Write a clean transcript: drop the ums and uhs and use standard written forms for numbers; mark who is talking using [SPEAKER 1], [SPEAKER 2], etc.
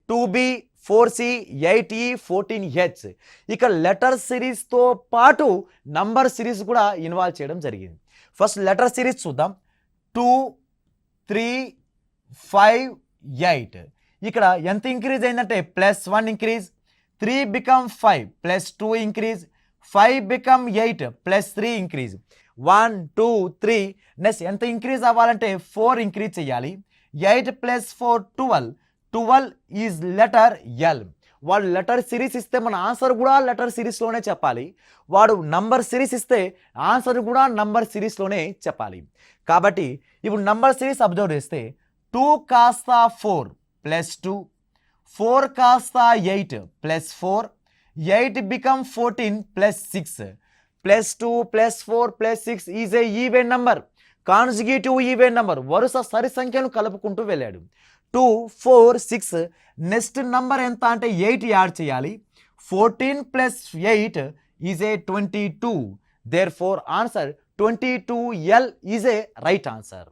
[SPEAKER 1] 2B 4C 8E 14H. ఇక letter సిరీస్తో పాటు number series కూడా ఇన్వాల్వ్ చేయడం జరిగింది. ఫస్ట్ లెటర్ సిరీస్ చూద్దాం. 2 3 5 8. ఇక్కడ ఎంత ఇంక్రీజ్ అయిందంటే +1 increase, 3 become 5 +2 increase, 5 become 8 +3 increase. 1 2 3 next ఎంత ఇంక్రీజ్ అవ్వాలంటే 4 ఇంక్రీజ్ చేయాలి. 8 + 4 12. 12 ఈజ్ లెటర్ ఎల్. వాడు లెటర్ సిరీస్ ఇస్తే మన ఆన్సర్ కూడా లెటర్ సిరీస్లోనే చెప్పాలి. వాడు నంబర్ సిరీస్ ఇస్తే ఆన్సర్ కూడా నంబర్ సిరీస్లోనే చెప్పాలి. కాబట్టి ఇప్పుడు నంబర్ సిరీస్ అబ్జర్వ్ చేస్తే 2 కాస్త 4 +2, 4 కాస్త 8 +4, 8 become 14 +6, +2 +4 +6 is a even number, consecutive even number. వరుస సరి సంఖ్యను కలుపుకుంటూ వెళ్ళాడు. 2 4 6 నెక్స్ట్ నంబర్ ఎంత అంటే 8 యాడ్ చేయాలి. 14 + 8 is a 22. Therefore answer 22L is a right answer.